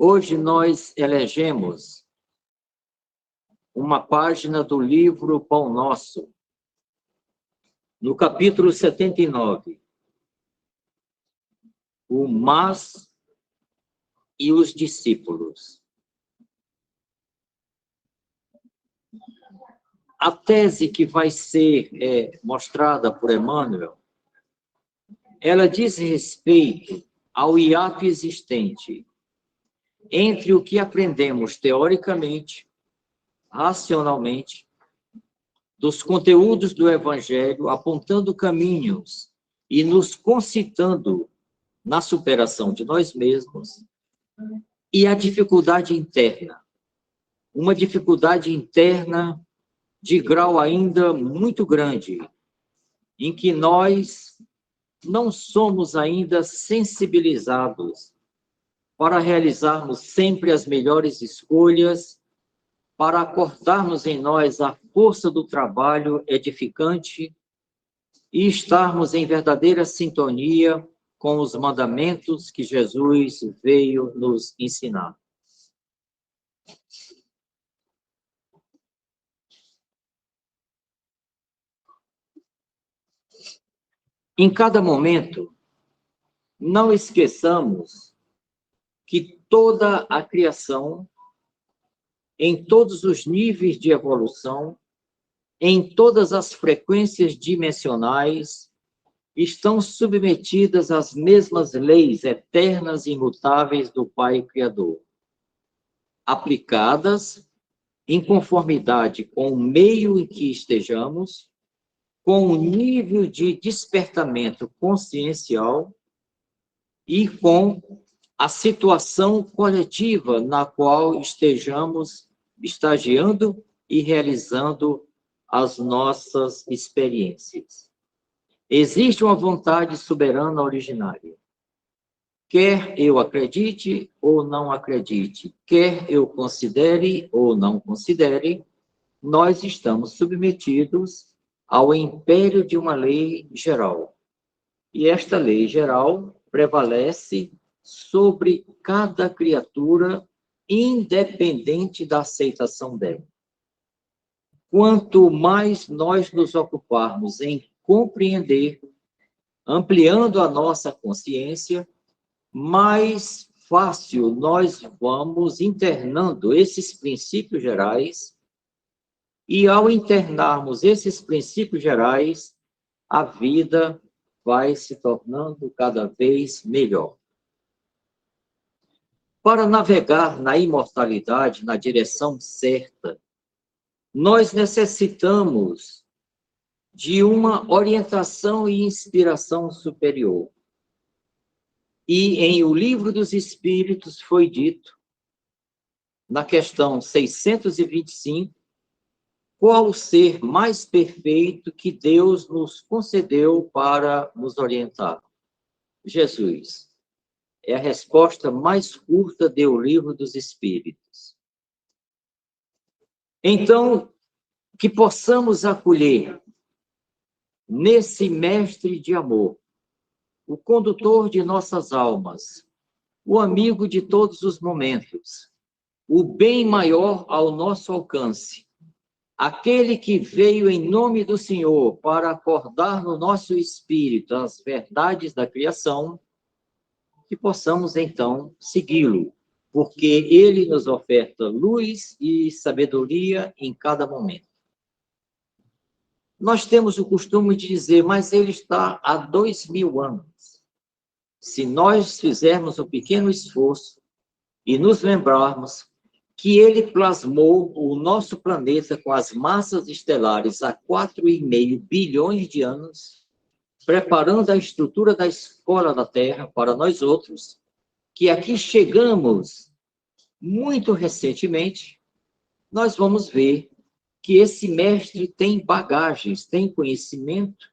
Hoje nós elegemos uma página do livro Pão Nosso, no capítulo 79, o Mas e os discípulos. A tese que vai ser mostrada por Emmanuel, ela diz respeito ao hiato existente entre o que aprendemos teoricamente, racionalmente, dos conteúdos do Evangelho, apontando caminhos e nos concitando na superação de nós mesmos, e a dificuldade interna. Uma dificuldade interna de grau ainda muito grande, em que nós não somos ainda sensibilizados para realizarmos sempre as melhores escolhas, para acordarmos em nós a força do trabalho edificante e estarmos em verdadeira sintonia com os mandamentos que Jesus veio nos ensinar. Em cada momento, não esqueçamos que toda a criação, em todos os níveis de evolução, em todas as frequências dimensionais, estão submetidas às mesmas leis eternas e imutáveis do Pai Criador, aplicadas em conformidade com o meio em que estejamos, com o nível de despertamento consciencial e com a situação coletiva na qual estejamos estagiando e realizando as nossas experiências. Existe uma vontade soberana originária. Quer eu acredite ou não acredite, quer eu considere ou não considere, nós estamos submetidos ao império de uma lei geral. E esta lei geral prevalece sobre cada criatura, independente da aceitação dela. Quanto mais nós nos ocuparmos em compreender, ampliando a nossa consciência, mais fácil nós vamos internando esses princípios gerais, e ao internarmos esses princípios gerais, a vida vai se tornando cada vez melhor. Para navegar na imortalidade, na direção certa, nós necessitamos de uma orientação e inspiração superior. E em O Livro dos Espíritos foi dito, na questão 625, qual o ser mais perfeito que Deus nos concedeu para nos orientar? Jesus. É a resposta mais curta do Livro dos Espíritos. Então, que possamos acolher nesse mestre de amor, o condutor de nossas almas, o amigo de todos os momentos, o bem maior ao nosso alcance, aquele que veio em nome do Senhor para acordar no nosso espírito as verdades da criação, que possamos então segui-lo, porque ele nos oferta luz e sabedoria em cada momento. Nós temos o costume de dizer, mas ele está há 2000 anos. Se nós fizermos um pequeno esforço e nos lembrarmos que ele plasmou o nosso planeta com as massas estelares há 4,5 bilhões de anos, preparando a estrutura da escola da Terra para nós outros, que aqui chegamos muito recentemente, nós vamos ver que esse mestre tem bagagens, tem conhecimento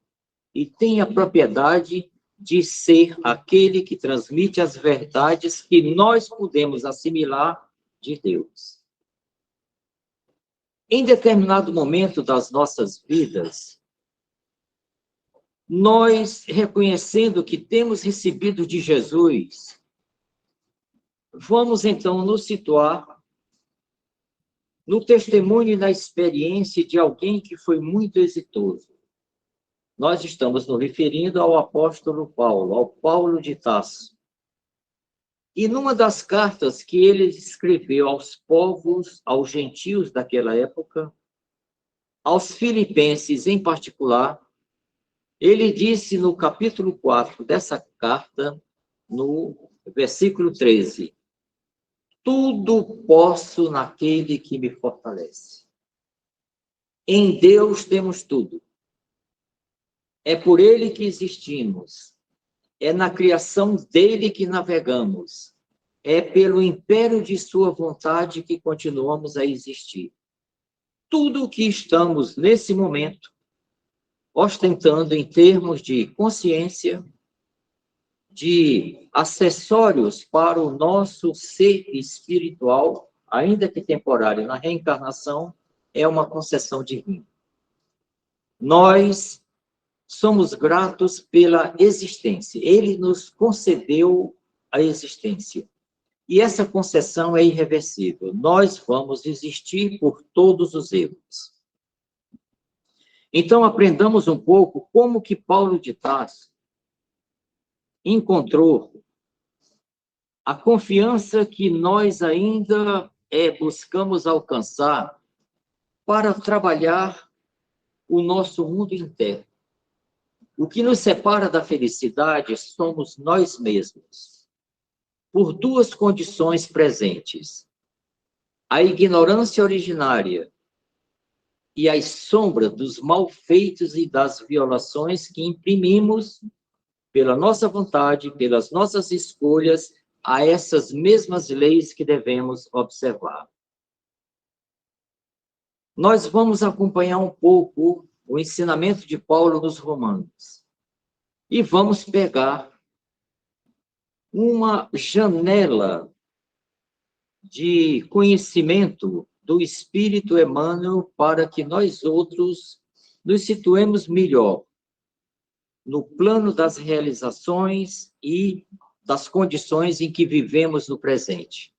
e tem a propriedade de ser aquele que transmite as verdades que nós podemos assimilar de Deus. Em determinado momento das nossas vidas, nós, reconhecendo que temos recebido de Jesus Vamos, então, nos situar no testemunho e na experiência de alguém que foi muito exitoso. Nós estamos nos referindo ao apóstolo Paulo, ao Paulo de Tarso. E numa das cartas que ele escreveu aos povos, aos gentios daquela época, aos filipenses em particular, ele disse no capítulo 4 dessa carta, no versículo 13, tudo posso naquele que me fortalece. Em Deus temos tudo. É por ele que existimos. É na criação dele que navegamos. É pelo império de sua vontade que continuamos a existir. Tudo o que estamos nesse momento ostentando em termos de consciência, de acessórios para o nosso ser espiritual, ainda que temporário na reencarnação, é uma concessão divina. Nós somos gratos pela existência. Ele nos concedeu a existência. E essa concessão é irreversível. Nós vamos existir por todos os erros. Então, aprendamos um pouco como que Paulo de Tarso encontrou a confiança que nós ainda buscamos alcançar para trabalhar o nosso mundo interno. O que nos separa da felicidade somos nós mesmos, por duas condições presentes: a ignorância originária e as sombras dos malfeitos e das violações que imprimimos pela nossa vontade, pelas nossas escolhas, a essas mesmas leis que devemos observar. Nós vamos acompanhar um pouco o ensinamento de Paulo nos Romanos e vamos pegar uma janela de conhecimento do Espírito Emmanuel para que nós outros nos situemos melhor no plano das realizações e das condições em que vivemos no presente.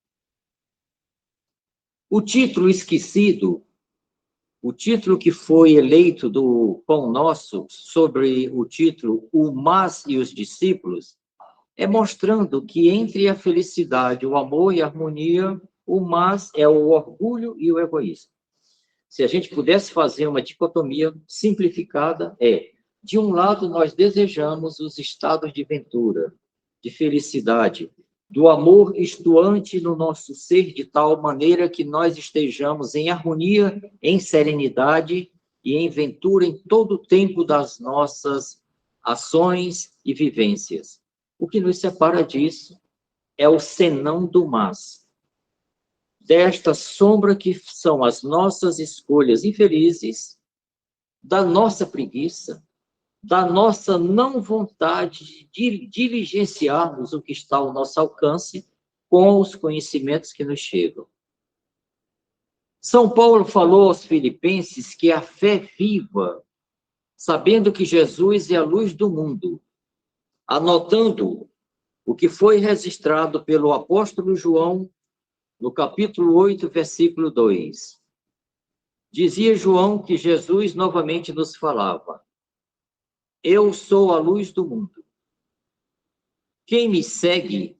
O título esquecido, o título que foi eleito do Pão Nosso, sobre o título O Mas e os Discípulos, é mostrando que entre a felicidade, o amor e a harmonia, o mas é o orgulho e o egoísmo. Se a gente pudesse fazer uma dicotomia simplificada, de um lado, nós desejamos os estados de ventura, de felicidade, do amor estuante no nosso ser, de tal maneira que nós estejamos em harmonia, em serenidade e em ventura em todo o tempo das nossas ações e vivências. O que nos separa disso é o senão do mas, desta sombra que são as nossas escolhas infelizes, da nossa preguiça, da nossa não vontade de diligenciarmos o que está ao nosso alcance com os conhecimentos que nos chegam. São Paulo falou aos filipenses que a fé viva, sabendo que Jesus é a luz do mundo, anotando o que foi registrado pelo apóstolo João no capítulo 8, versículo 2. Dizia João que Jesus novamente nos falava: eu sou a luz do mundo. Quem me segue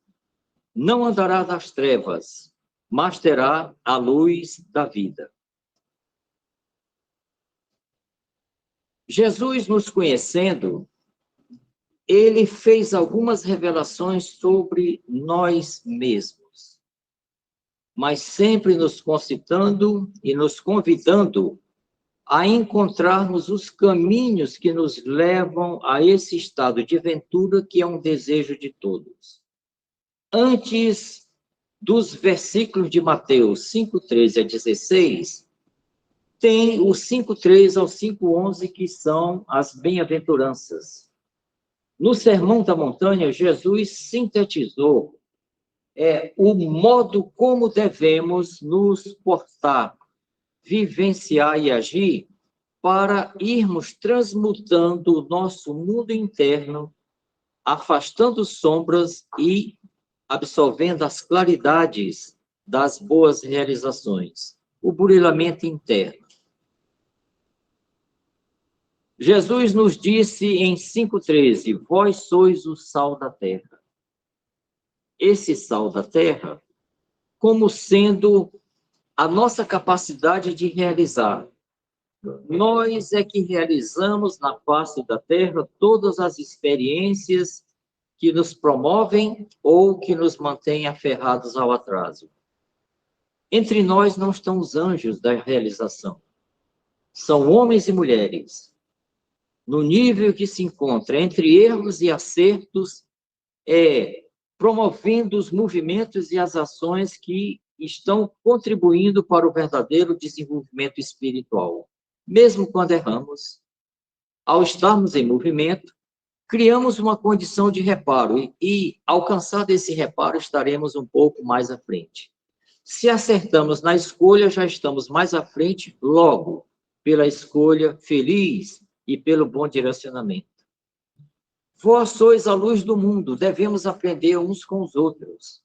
não andará nas trevas, mas terá a luz da vida. Jesus, nos conhecendo, ele fez algumas revelações sobre nós mesmos, mas sempre nos concitando e nos convidando a encontrarmos os caminhos que nos levam a esse estado de ventura que é um desejo de todos. Antes dos versículos de Mateus 5:13 a 16, tem o 5:3 ao 5:11, que são as bem-aventuranças. No Sermão da Montanha, Jesus sintetizou o modo como devemos nos portar, vivenciar e agir para irmos transmutando o nosso mundo interno, afastando sombras e absorvendo as claridades das boas realizações, o burilamento interno. Jesus nos disse em 5,13, vós sois o sal da terra. Esse sal da terra, como sendo a nossa capacidade de realizar. Nós é que realizamos na face da terra todas as experiências que nos promovem ou que nos mantêm aferrados ao atraso. Entre nós não estão os anjos da realização. São homens e mulheres, no nível que se encontra entre erros e acertos, promovendo os movimentos e as ações que estão contribuindo para o verdadeiro desenvolvimento espiritual. Mesmo quando erramos, ao estarmos em movimento, criamos uma condição de reparo e alcançado esse reparo, estaremos um pouco mais à frente. Se acertamos na escolha, já estamos mais à frente, logo, pela escolha feliz e pelo bom direcionamento. Vós sois a luz do mundo, devemos aprender uns com os outros.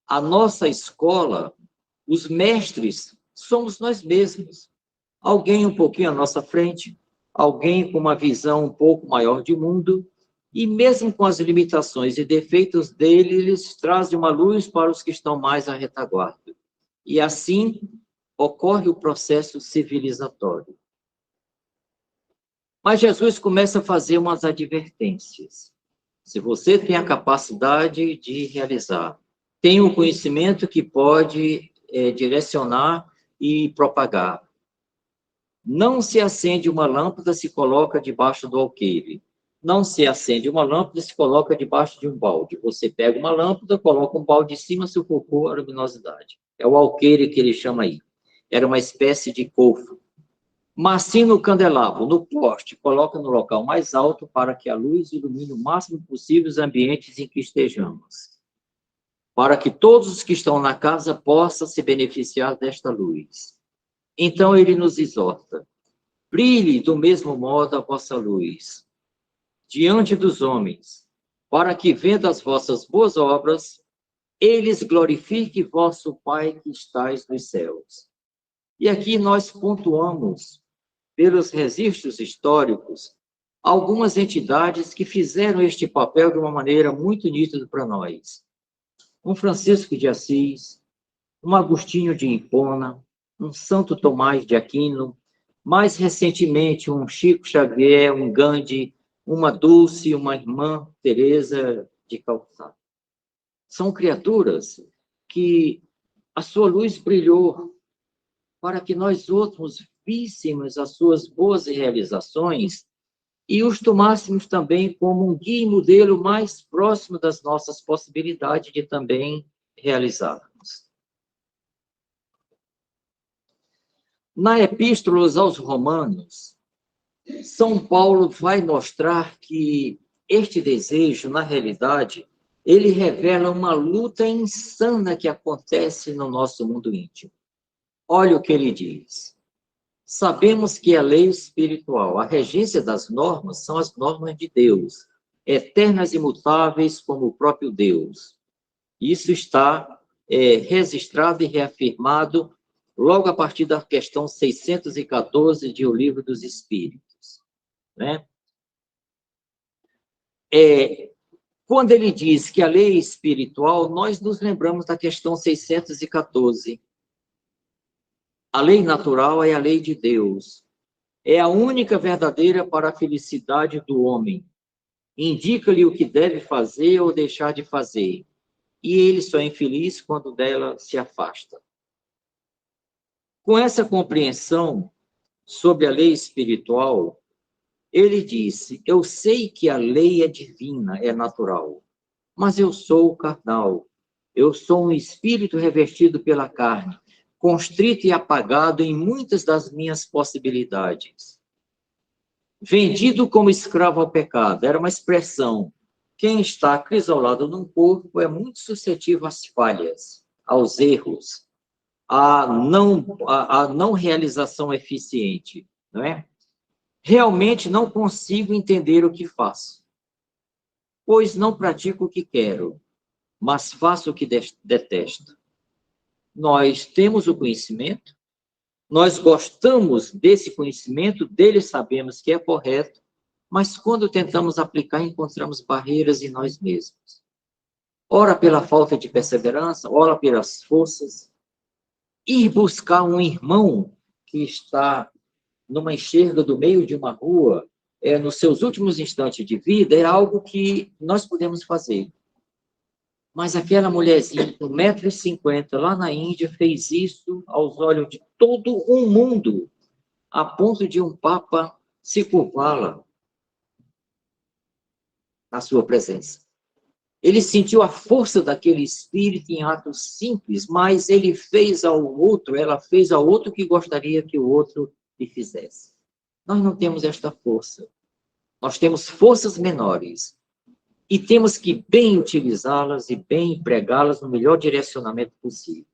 A nossa escola, os mestres, somos nós mesmos. Alguém um pouquinho à nossa frente, alguém com uma visão um pouco maior de mundo, e mesmo com as limitações e defeitos dele, eles trazem uma luz para os que estão mais à retaguarda. E assim ocorre o processo civilizatório. Mas Jesus começa a fazer umas advertências. Se você tem a capacidade de realizar, tem o conhecimento que pode direcionar e propagar. Não se acende uma lâmpada, se coloca debaixo do alqueire. Não se acende uma lâmpada, se coloca debaixo de um balde. Você pega uma lâmpada, coloca um balde em cima, se ocupou a luminosidade. É o alqueire que ele chama aí. Era uma espécie de cofre. Mas sim no candelabro, no poste, coloca no local mais alto para que a luz ilumine o máximo possível os ambientes em que estejamos. Para que todos os que estão na casa possam se beneficiar desta luz. Então ele nos exorta, brilhe do mesmo modo a vossa luz, diante dos homens, para que, vendo as vossas boas obras, eles glorifiquem vosso Pai que estais nos céus. E aqui nós pontuamos, pelos registros históricos, algumas entidades que fizeram este papel de uma maneira muito nítida para nós. Um Francisco de Assis, um Agostinho de Hipona, um Santo Tomás de Aquino, mais recentemente um Chico Xavier, um Gandhi, uma Dulce, uma irmã Teresa de Calcutá. São criaturas que a sua luz brilhou para que nós outros víssemos as suas boas realizações e os tomássemos também como um guia e modelo mais próximo das nossas possibilidades de também realizarmos. Na Epístola aos Romanos, São Paulo vai mostrar que este desejo, na realidade, ele revela uma luta insana que acontece no nosso mundo íntimo. Olha o que ele diz. Sabemos que a lei espiritual, a regência das normas, são as normas de Deus, eternas e imutáveis como o próprio Deus. Isso está registrado e reafirmado logo a partir da questão 614 de O Livro dos Espíritos. Né? Quando ele diz que a lei é espiritual, nós nos lembramos da questão 614. A lei natural é a lei de Deus. É a única verdadeira para a felicidade do homem. Indica-lhe o que deve fazer ou deixar de fazer. E ele só é infeliz quando dela se afasta. Com essa compreensão sobre a lei espiritual, ele disse, eu sei que a lei é divina, é natural, mas eu sou carnal. Eu sou um espírito revestido pela carne, constrito e apagado em muitas das minhas possibilidades. Vendido como escravo ao pecado, era uma expressão. Quem está acrisolado num corpo é muito suscetível às falhas, aos erros, à não realização eficiente, não é? Realmente não consigo entender o que faço, pois não pratico o que quero. mas faço o que detesto. Nós temos o conhecimento, nós gostamos desse conhecimento, dele sabemos que é correto, mas quando tentamos aplicar, encontramos barreiras em nós mesmos. Ora pela falta de perseverança, ora pelas forças. Ir buscar um irmão que está numa enxerga do meio de uma rua, nos seus últimos instantes de vida, é algo que nós podemos fazer. Mas aquela mulherzinha de 1,50 m lá na Índia fez isso aos olhos de todo o mundo, a ponto de um papa se curvá-la na sua presença. Ele sentiu a força daquele espírito em atos simples, mas ele fez ao outro, ela fez ao outro que gostaria que o outro lhe fizesse. Nós não temos esta força. Nós temos forças menores. E temos que bem utilizá-las e bem empregá-las no melhor direcionamento possível.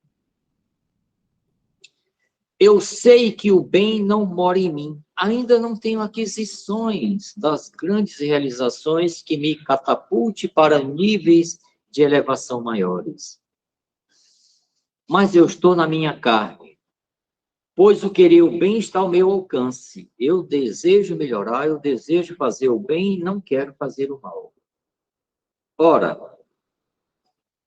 Eu sei que o bem não mora em mim. Ainda não tenho aquisições das grandes realizações que me catapulte para níveis de elevação maiores. Mas eu estou na minha carne, pois o querer o bem está ao meu alcance. Eu desejo melhorar, eu desejo fazer o bem e não quero fazer o mal. Ora,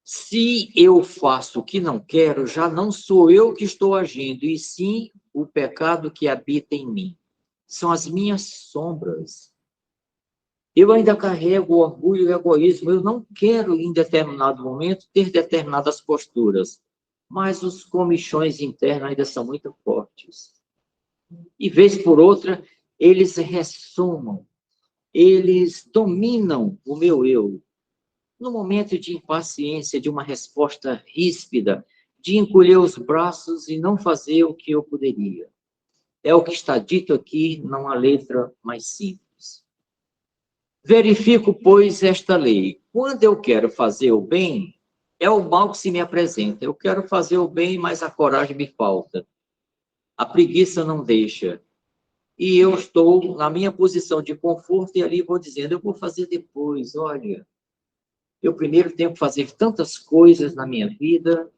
se eu faço o que não quero, já não sou eu que estou agindo, e sim o pecado que habita em mim. São as minhas sombras. Eu ainda carrego o orgulho e o egoísmo. Eu não quero, em determinado momento, ter determinadas posturas. Mas os comichões internos ainda são muito fortes. E, vez por outra, eles ressumam. Eles dominam o meu eu. No momento de impaciência, de uma resposta ríspida, de encolher os braços e não fazer o que eu poderia. É o que está dito aqui numa letra mais simples. Verifico, pois, esta lei. Quando eu quero fazer o bem, é o mal que se me apresenta. Eu quero fazer o bem, mas a coragem me falta. A preguiça não deixa. E eu estou na minha posição de conforto e ali vou dizendo, eu vou fazer depois, olha. Eu primeiro tenho que fazer tantas coisas na minha vida,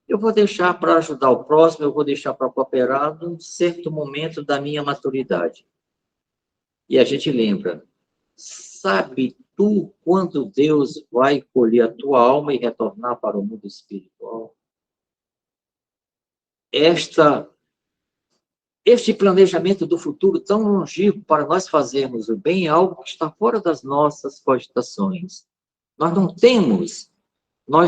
eu vou deixar para ajudar o próximo, eu vou deixar para cooperar num certo momento da minha maturidade. E a gente lembra, sabe tu quando Deus vai colher a tua alma e retornar para o mundo espiritual? Este planejamento do futuro tão longínquo para nós fazermos o bem é algo que está fora das nossas cogitações. Nós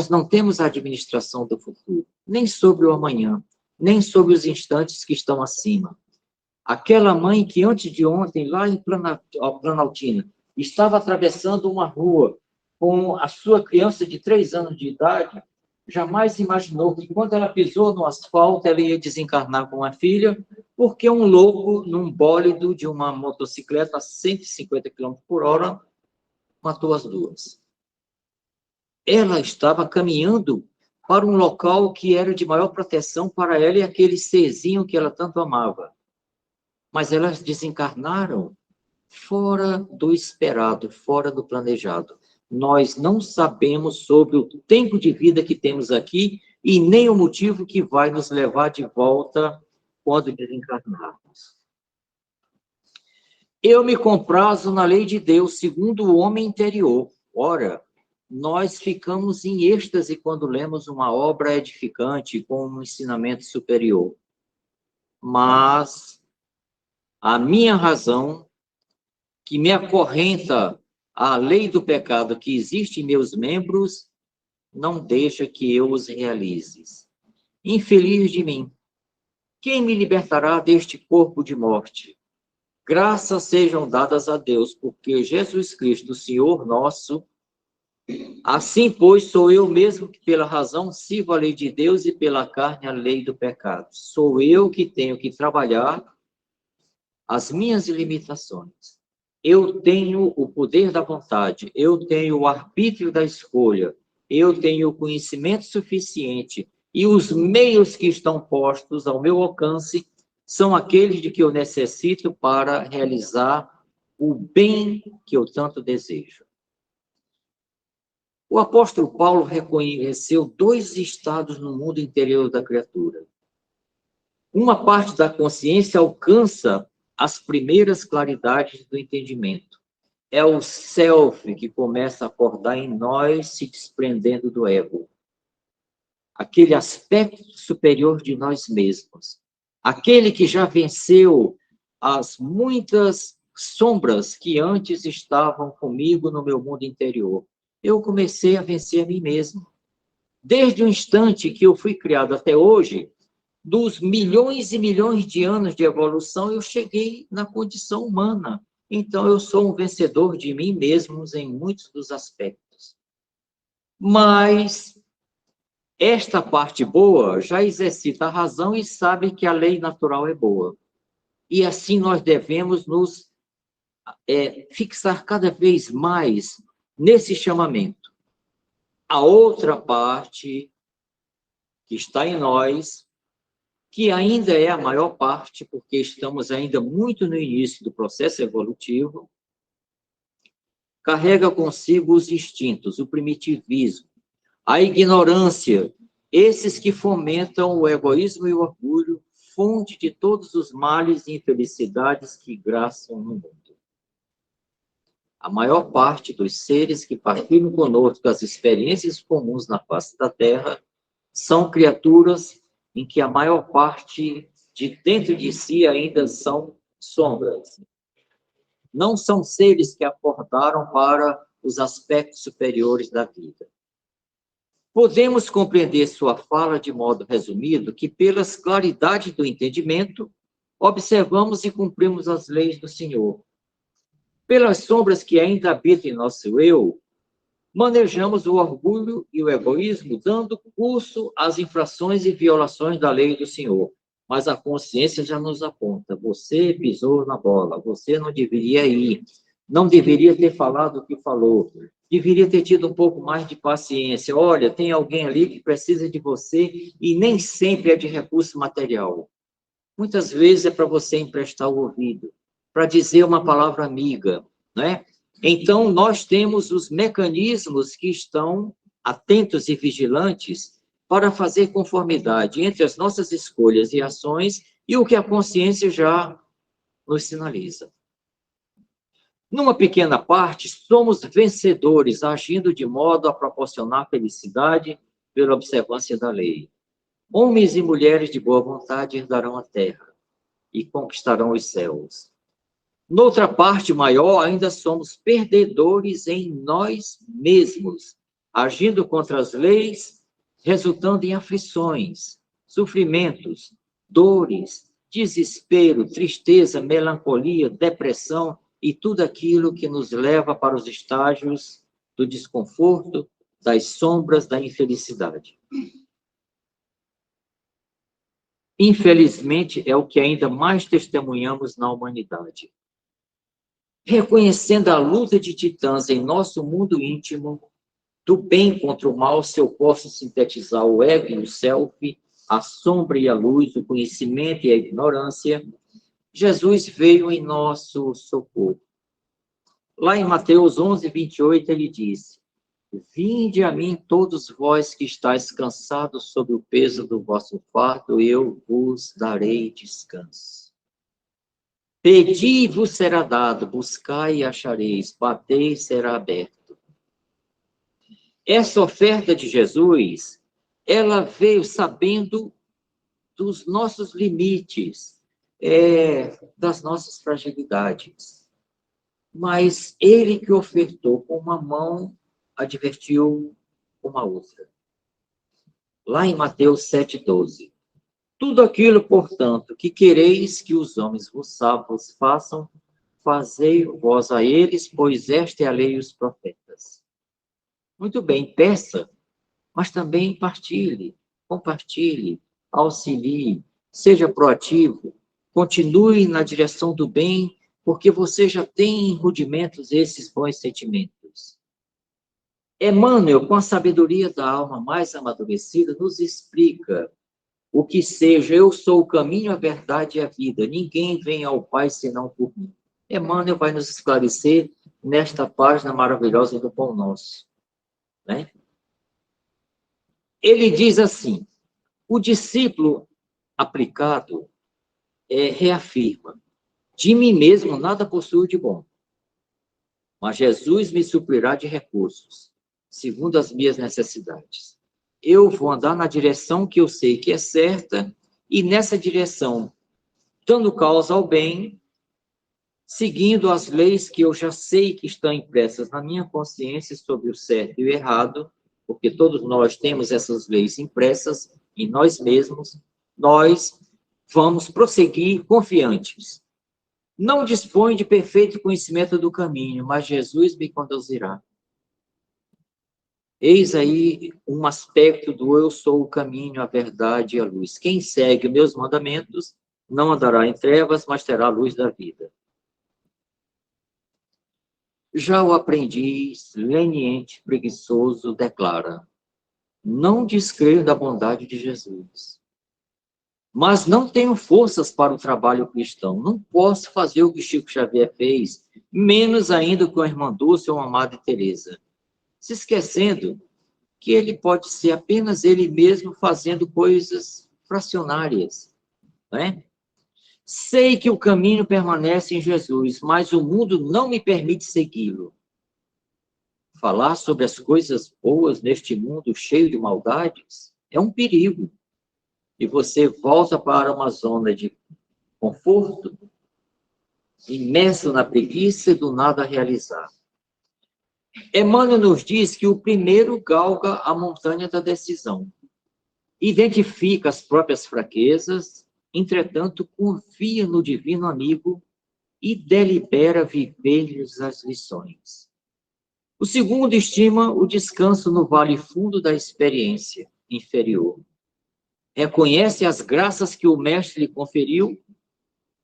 não temos a administração do futuro, nem sobre o amanhã, nem sobre os instantes que estão acima. Aquela mãe que antes de ontem, lá em Planaltina, estava atravessando uma rua com a sua criança de 3 anos de idade, jamais imaginou que quando ela pisou no asfalto, ela ia desencarnar com a filha, porque um louco, num bólido de uma motocicleta a 150 km por hora, matou as duas. Ela estava caminhando para um local que era de maior proteção para ela e aquele serzinho que ela tanto amava. Mas elas desencarnaram fora do esperado, fora do planejado. Nós não sabemos sobre o tempo de vida que temos aqui e nem o motivo que vai nos levar de volta quando desencarnarmos. Eu me comprazo na lei de Deus, segundo o homem interior. Ora, nós ficamos em êxtase quando lemos uma obra edificante com um ensinamento superior. Mas a minha razão, que me acorrenta à lei do pecado que existe em meus membros, não deixa que eu os realize. Infeliz de mim, quem me libertará deste corpo de morte? Graças sejam dadas a Deus, porque Jesus Cristo, Senhor nosso, assim, pois, sou eu mesmo que pela razão sirvo a lei de Deus e pela carne a lei do pecado. Sou eu que tenho que trabalhar as minhas limitações. Eu tenho o poder da vontade, eu tenho o arbítrio da escolha, eu tenho o conhecimento suficiente e os meios que estão postos ao meu alcance são aqueles de que eu necessito para realizar o bem que eu tanto desejo. O apóstolo Paulo reconheceu dois estados no mundo interior da criatura. Uma parte da consciência alcança as primeiras claridades do entendimento. É o self que começa a acordar em nós, se desprendendo do ego. Aquele aspecto superior de nós mesmos. Aquele que já venceu as muitas sombras que antes estavam comigo no meu mundo interior. Eu comecei a vencer a mim mesmo. Desde o instante que eu fui criado até hoje, dos milhões e milhões de anos de evolução, eu cheguei na condição humana. Então, eu sou um vencedor de mim mesmo em muitos dos aspectos. Mas esta parte boa já exercita a razão e sabe que a lei natural é boa. E assim nós devemos nos fixar cada vez mais nesse chamamento. A outra parte que está em nós, que ainda é a maior parte, porque estamos ainda muito no início do processo evolutivo, carrega consigo os instintos, o primitivismo, a ignorância, esses que fomentam o egoísmo e o orgulho, fonte de todos os males e infelicidades que graçam no mundo. A maior parte dos seres que partilham conosco as experiências comuns na face da Terra são criaturas em que a maior parte de dentro de si ainda são sombras. Não são seres que acordaram para os aspectos superiores da vida. Podemos compreender sua fala de modo resumido que, pelas claridades do entendimento, observamos e cumprimos as leis do Senhor. Pelas sombras que ainda habitam em nosso eu, manejamos o orgulho e o egoísmo, dando curso às infrações e violações da lei do Senhor. Mas a consciência já nos aponta: você pisou na bola, você não deveria ir, não deveria ter falado o que falou, deveria ter tido um pouco mais de paciência. Olha, tem alguém ali que precisa de você e nem sempre é de recurso material. Muitas vezes é para você emprestar o ouvido, para dizer uma palavra amiga, né? Então, nós temos os mecanismos que estão atentos e vigilantes para fazer conformidade entre as nossas escolhas e ações e o que a consciência já nos sinaliza. Numa pequena parte, somos vencedores, agindo de modo a proporcionar felicidade pela observância da lei. Homens e mulheres de boa vontade herdarão a terra e conquistarão os céus. Noutra parte maior, ainda somos perdedores em nós mesmos, agindo contra as leis, resultando em aflições, sofrimentos, dores, desespero, tristeza, melancolia, depressão e tudo aquilo que nos leva para os estágios do desconforto, das sombras, da infelicidade. Infelizmente, é o que ainda mais testemunhamos na humanidade. Reconhecendo a luta de titãs em nosso mundo íntimo, do bem contra o mal, se eu posso sintetizar o ego e o self, a sombra e a luz, o conhecimento e a ignorância, Jesus veio em nosso socorro. Lá em Mateus 11, 28, ele disse: vinde a mim todos vós que estáis cansados sob o peso do vosso fardo, eu vos darei descanso. Pedi e vos será dado, buscai e achareis, batei e será aberto. Essa oferta de Jesus, ela veio sabendo dos nossos limites, das nossas fragilidades. Mas ele que ofertou com uma mão, advertiu com a outra. Lá em Mateus 7,12. Tudo aquilo, portanto, que quereis que os homens vos façam, fazei vós a eles, pois esta é a lei e os profetas. Muito bem, peça, mas também partilhe, compartilhe, auxilie, seja proativo, continue na direção do bem, porque você já tem em rudimentos esses bons sentimentos. Emmanuel, com a sabedoria da alma mais amadurecida, nos explica o que seja: eu sou o caminho, a verdade e a vida. Ninguém vem ao Pai senão por mim. Emmanuel vai nos esclarecer nesta página maravilhosa do Pão Nosso. né? Ele diz assim, o discípulo aplicado reafirma, de mim mesmo nada possuo de bom, mas Jesus me suprirá de recursos, segundo as minhas necessidades. Eu vou andar na direção que eu sei que é certa, e nessa direção, dando causa ao bem, seguindo as leis que eu já sei que estão impressas na minha consciência sobre o certo e o errado, porque todos nós temos essas leis impressas em nós mesmos, nós vamos prosseguir confiantes. Não dispõe de perfeito conhecimento do caminho, mas Jesus me conduzirá. Eis aí um aspecto do eu sou o caminho, a verdade e a luz. Quem segue meus mandamentos não andará em trevas, mas terá a luz da vida. Já o aprendiz, leniente, preguiçoso, declara, não descreio da bondade de Jesus, mas não tenho forças para o trabalho cristão. Não posso fazer o que Chico Xavier fez, menos ainda o que a irmã Dulce ou a Madre Teresa. Se esquecendo que ele pode ser apenas ele mesmo fazendo coisas fracionárias, né? Sei que o caminho permanece em Jesus, mas o mundo não me permite segui-lo. Falar sobre as coisas boas neste mundo cheio de maldades é um perigo. E você volta para uma zona de conforto, imerso na preguiça e do nada a realizar. Emmanuel nos diz que o primeiro galga a montanha da decisão. Identifica as próprias fraquezas, entretanto, confia no divino amigo e delibera viver-lhes as lições. O segundo estima o descanso no vale fundo da experiência inferior. Reconhece as graças que o mestre lhe conferiu,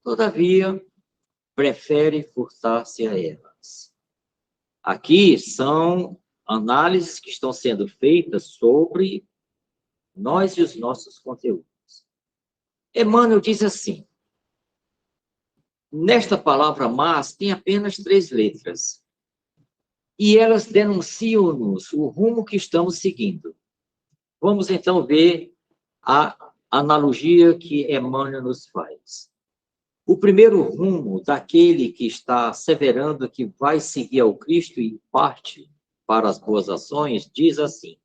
todavia, prefere furtar-se a elas. Aqui são análises que estão sendo feitas sobre nós e os nossos conteúdos. Emmanuel diz assim, nesta palavra mas tem apenas 3 letras, e elas denunciam-nos o rumo que estamos seguindo. Vamos então ver a analogia que Emmanuel nos faz. O primeiro rumo daquele que está asseverando que vai seguir ao Cristo e parte para as boas ações, diz assim,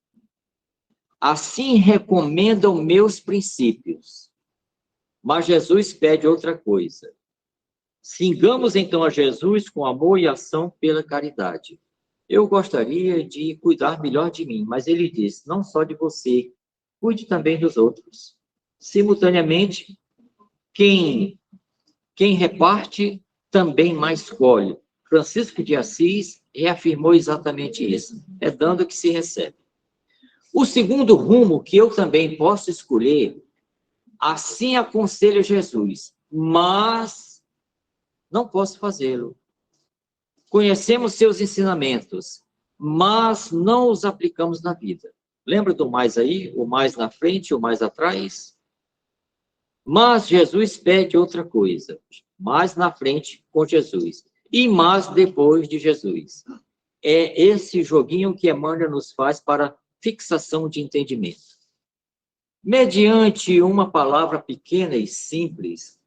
assim recomendam meus princípios, mas Jesus pede outra coisa. Sigamos então a Jesus com amor e ação pela caridade. Eu gostaria de cuidar melhor de mim, mas ele diz, não só de você, cuide também dos outros. Simultaneamente, quem reparte também mais colhe. Francisco de Assis reafirmou exatamente isso. É dando que se recebe. O segundo rumo que eu também posso escolher, assim aconselha Jesus, mas não posso fazê-lo. Conhecemos seus ensinamentos, mas não os aplicamos na vida. Lembra do mais aí? O mais na frente, o mais atrás? Mas Jesus pede outra coisa. Mais na frente com Jesus. E mais depois de Jesus. É esse joguinho que Emmanuel nos faz para fixação de entendimento. Mediante uma palavra pequena e simples,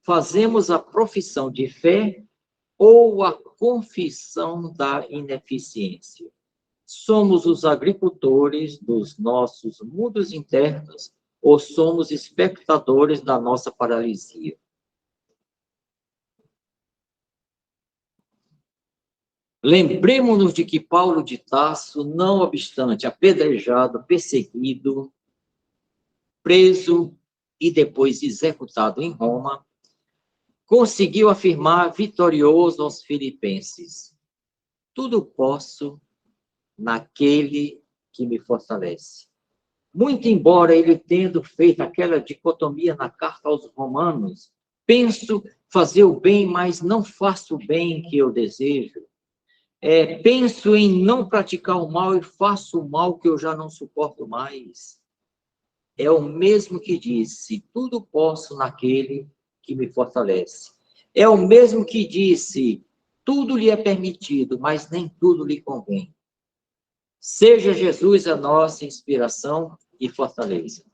fazemos a profissão de fé ou a confissão da ineficiência. Somos os agricultores dos nossos mundos internos ou somos espectadores da nossa paralisia? Lembremos-nos de que Paulo de Tarso, não obstante apedrejado, perseguido, preso e depois executado em Roma, conseguiu afirmar vitorioso aos filipenses, tudo posso naquele que me fortalece. Muito embora ele tendo feito aquela dicotomia na carta aos romanos, penso fazer o bem, mas não faço o bem que eu desejo. Penso em não praticar o mal e faço o mal que eu já não suporto mais. É o mesmo que disse, tudo posso naquele que me fortalece. É o mesmo que disse, tudo lhe é permitido, mas nem tudo lhe convém. Seja Jesus a nossa inspiração e fortaleza.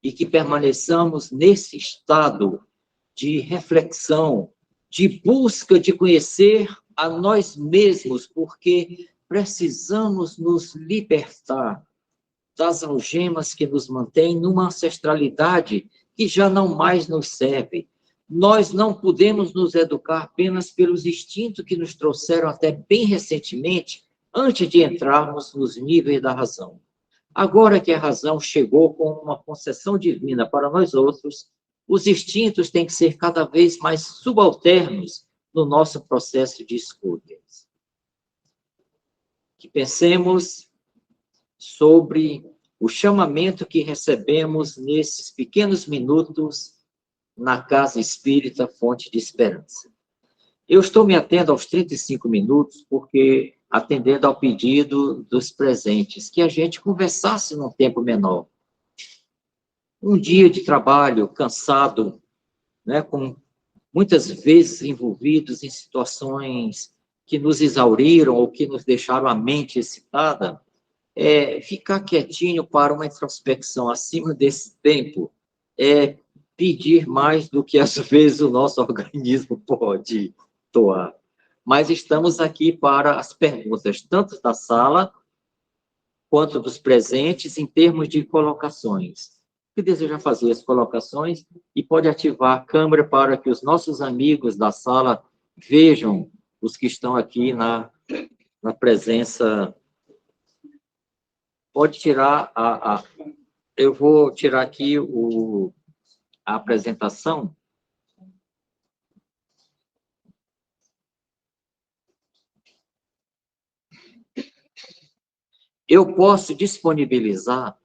E que permaneçamos nesse estado de reflexão, de busca de conhecer a nós mesmos, porque precisamos nos libertar das algemas que nos mantêm numa ancestralidade que já não mais nos serve. Nós não podemos nos educar apenas pelos instintos que nos trouxeram até bem recentemente, antes de entrarmos nos níveis da razão. Agora que a razão chegou com uma concessão divina para nós outros, os instintos têm que ser cada vez mais subalternos no nosso processo de escolhas. Que pensemos sobre o chamamento que recebemos nesses pequenos minutos na Casa Espírita Fonte de Esperança. Eu estou me atendo aos 35 minutos porque, atendendo ao pedido dos presentes, que a gente conversasse num tempo menor. Um dia de trabalho cansado, né, com muitas vezes envolvidos em situações que nos exauriram ou que nos deixaram a mente excitada, ficar quietinho para uma introspecção acima desse tempo é pedir mais do que às vezes o nosso organismo pode doar. Mas estamos aqui para as perguntas, tanto da sala quanto dos presentes, em termos de colocações. Se deseja fazer as colocações, e pode ativar a câmera para que os nossos amigos da sala vejam os que estão aqui na presença. Pode tirar eu vou tirar aqui a apresentação. Eu posso disponibilizar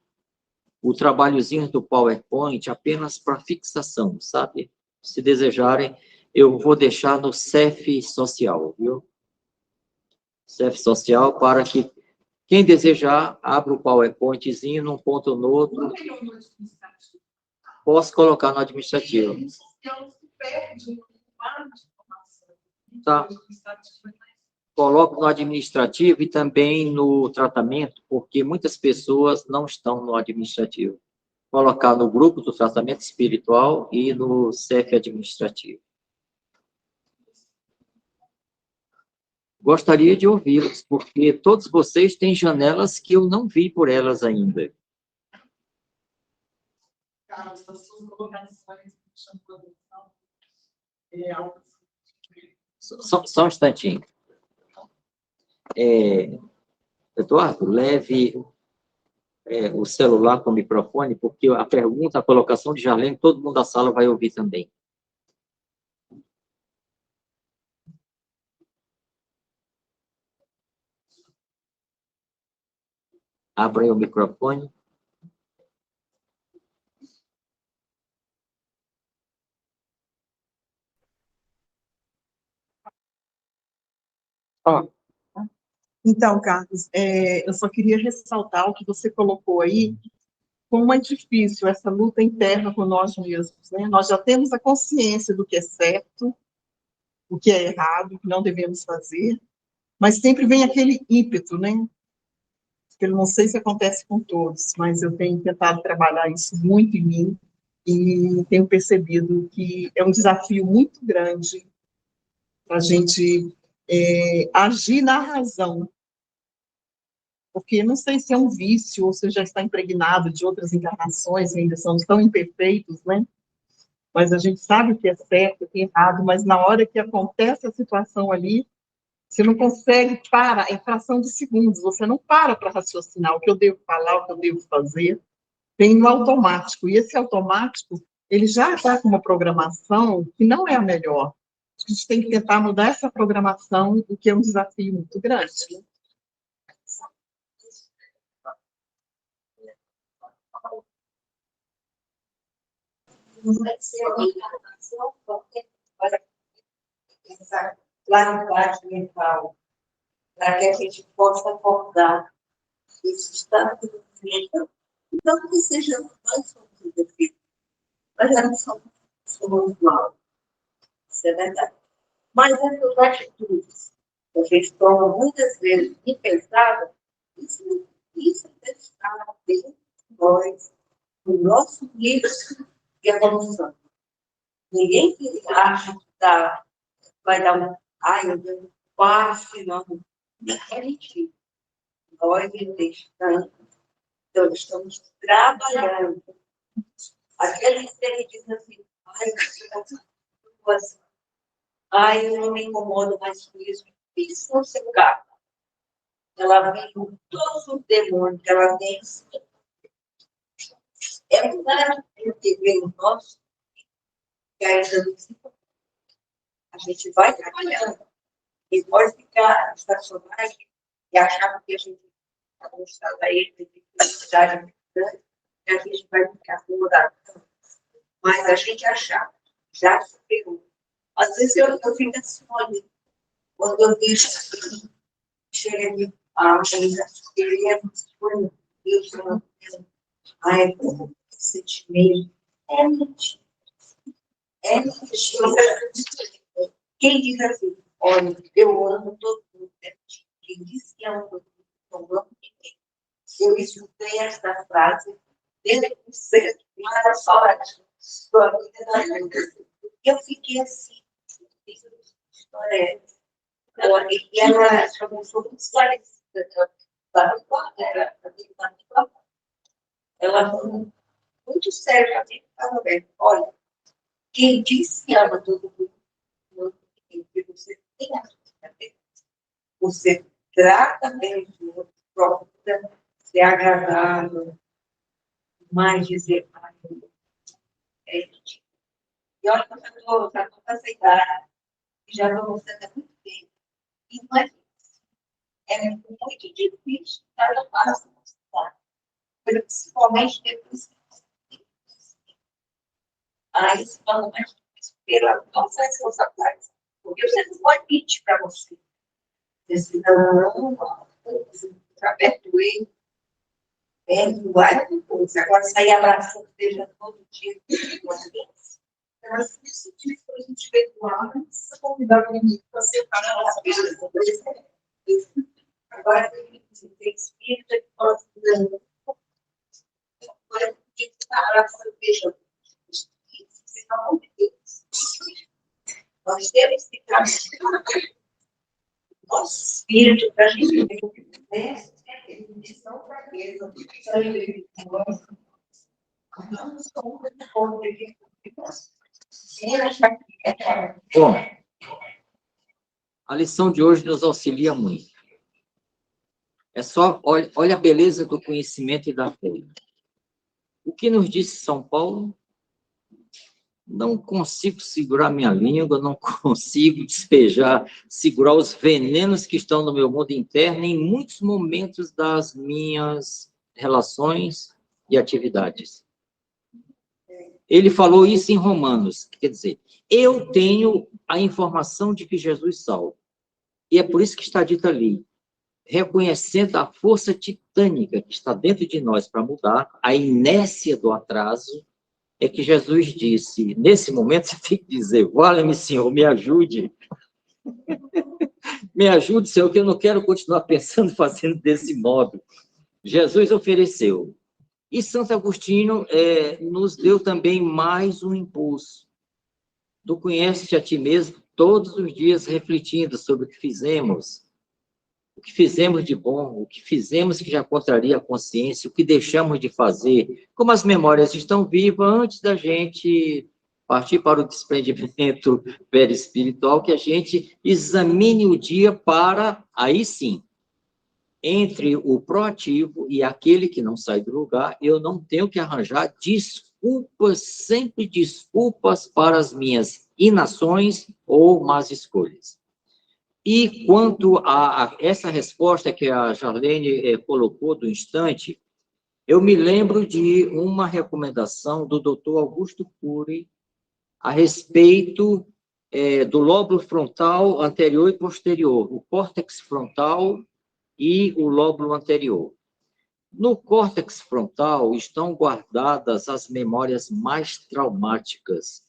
o trabalhozinho do PowerPoint apenas para fixação, sabe? Se desejarem, eu vou deixar no CEF Social, viu? CEF Social, para que quem desejar, abra o PowerPointzinho num ponto ou no outro. Posso colocar no administrativo. Tá. Coloco no administrativo e também no tratamento, porque muitas pessoas não estão no administrativo. Colocar no grupo do tratamento espiritual e no CEF administrativo. Gostaria de ouvi-los, porque todos vocês têm janelas que eu não vi por elas ainda. Carlos, as suas colocações me chamam a atenção. Só um instantinho. Eduardo, leve o celular com o microfone, porque a pergunta, a colocação de Jarlene, todo mundo da sala vai ouvir também. Abra aí o microfone. Então, Carlos, eu só queria ressaltar o que você colocou aí, como é difícil essa luta interna com nós mesmos, né? Nós já temos a consciência do que é certo, o que é errado, o que não devemos fazer, mas sempre vem aquele ímpeto, né? Que eu não sei se acontece com todos, mas eu tenho tentado trabalhar isso muito em mim e tenho percebido que é um desafio muito grande para a gente agir na razão, porque não sei se é um vício ou se já está impregnado de outras encarnações, ainda somos tão imperfeitos, né? Mas a gente sabe o que é certo, o que é errado, mas na hora que acontece a situação ali, você não consegue parar, em fração de segundos, você não para raciocinar o que eu devo falar, o que eu devo fazer, tem no automático, e esse automático, ele já está com uma programação que não é a melhor. A gente tem que tentar mudar essa programação, o que é um desafio muito grande, né? Não vai ser uma encarnação, porque para essa claridade mental, para que a gente possa acordar esse estado de movimento, não que sejamos mais somos defeitos, mas já não somos mal, isso é verdade. Mas essas atitudes que a gente toma muitas vezes impensadas, Isso está dentro de nós, no nosso nível de evolução. Ninguém que acha que vai dar um... Ai, eu dei um passe, não. É mentira. Nós então, estamos trabalhando. Aqueles que dizem assim, ai, eu não me incomodo mais com isso. Isso no seu carro. Ela vem com todos os demônios que ela tem. É verdade, porque vem o nosso, que ainda não se... A gente vai trabalhando. E pode ficar estacionado e achar que a gente vai gostar daí, tem que precisar de grande, e a gente vai ficar acomodado. Mas a gente achar, já superou. Às vezes eu fico assim, olha, quando eu vejo assim, chega aqui, a gente queremos, Deus, ai, como sentimento, é mentira. É mentira. Quem diz assim, olha, eu amo todo mundo, quem diz que ama todo mundo, não amo ninguém. Eu escutei essa frase desde o cedo, mas só sua vida da vida. Eu fiquei assim, história é essa. E ela começou muito esclarecida. Ela falou muito sério, a gente estava vendo, olha, quem diz que ama todo mundo, que você tem a sua vida. Você trata bem o outro, procura ser agradável, mais dizer mais. É isso. E olha que eu já estou nessa idade, e já estou mostrando muito bem. E não é isso. É muito difícil estar na fase de mostrar. Principalmente depois que aí se torna mais difícil pela nossa responsabilidade. Porque você não pode pedir para você. Você não, já perdoei, várias coisas. Agora sair abraçando, beijando todo dia, ela se sentir que a gente perdoar, não precisa convidar o inimigo para sentar na nossa vida. Agora tem espírito que pode fazer. Agora tem que estar abraçando, beijando. Nós temos que estar nosso espírito para a gente ver, né? Não fraqueza, não somos Bom, a lição de hoje nos auxilia muito. É só, olha a beleza do conhecimento e da fé. O que nos disse São Paulo? Não consigo segurar minha língua, não consigo segurar os venenos que estão no meu mundo interno em muitos momentos das minhas relações e atividades. Ele falou isso em Romanos, quer dizer, eu tenho a informação de que Jesus salva. E é por isso que está dito ali, reconhecendo a força titânica que está dentro de nós para mudar, a inércia do atraso, é que Jesus disse, nesse momento você tem que dizer, vale-me, Senhor, me ajude. Me ajude, Senhor, que eu não quero continuar pensando, fazendo desse modo. Jesus ofereceu. E Santo Agostinho nos deu também mais um impulso. Tu conheces a ti mesmo todos os dias refletindo sobre o que fizemos de bom, o que fizemos que já contraria a consciência, o que deixamos de fazer, como as memórias estão vivas antes da gente partir para o desprendimento perispiritual, que a gente examine o dia para, aí sim, entre o proativo e aquele que não sai do lugar, eu não tenho que arranjar desculpas, sempre desculpas para as minhas inações ou más escolhas. E quanto a essa resposta que a Jarlene colocou do instante, eu me lembro de uma recomendação do Dr. Augusto Cury a respeito do lóbulo frontal anterior e posterior, o córtex frontal e o lóbulo anterior. No córtex frontal estão guardadas as memórias mais traumáticas,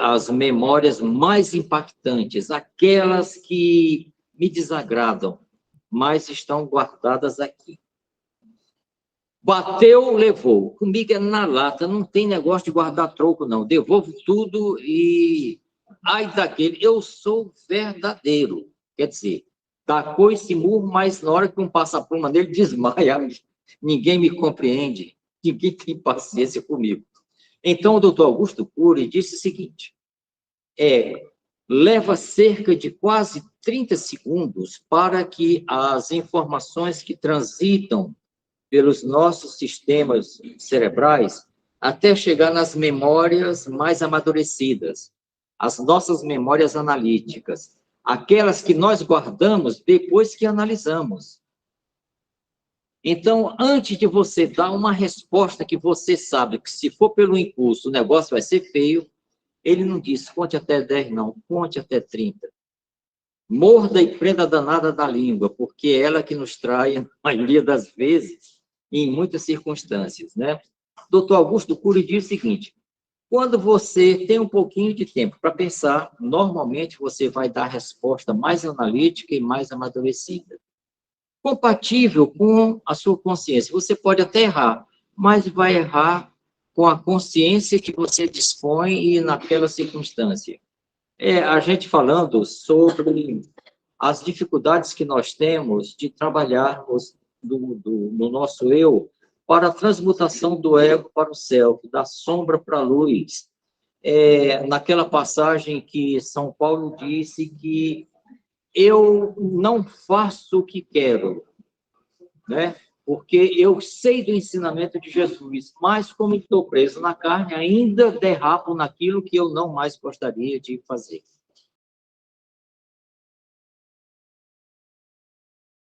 as memórias mais impactantes, aquelas que me desagradam, mas estão guardadas aqui. Bateu, levou. Comigo é na lata, não tem negócio de guardar troco, não. Devolvo tudo e... Ai daquele, eu sou verdadeiro. Quer dizer, tacou esse murro, mas na hora que um passa por uma dele, desmaia. Ninguém me compreende, ninguém tem paciência comigo. Então, o doutor Augusto Cury disse o seguinte, leva cerca de quase 30 segundos para que as informações que transitam pelos nossos sistemas cerebrais até chegar nas memórias mais amadurecidas, as nossas memórias analíticas, aquelas que nós guardamos depois que analisamos. Então, antes de você dar uma resposta que você sabe que se for pelo impulso o negócio vai ser feio, ele não diz, conte até 10, não, conte até 30. Morda e prenda a danada da língua, porque é ela que nos trai, a maioria das vezes, em muitas circunstâncias, né? Doutor Augusto Cury diz o seguinte, quando você tem um pouquinho de tempo para pensar, normalmente você vai dar a resposta mais analítica e mais amadurecida. Compatível com a sua consciência. Você pode até errar, mas vai errar com a consciência que você dispõe e naquela circunstância. A gente falando sobre as dificuldades que nós temos de trabalharmos no nosso eu para a transmutação do ego para o self, da sombra para a luz. Naquela passagem que São Paulo disse que eu não faço o que quero, né? Porque eu sei do ensinamento de Jesus, mas como estou preso na carne, ainda derrapo naquilo que eu não mais gostaria de fazer.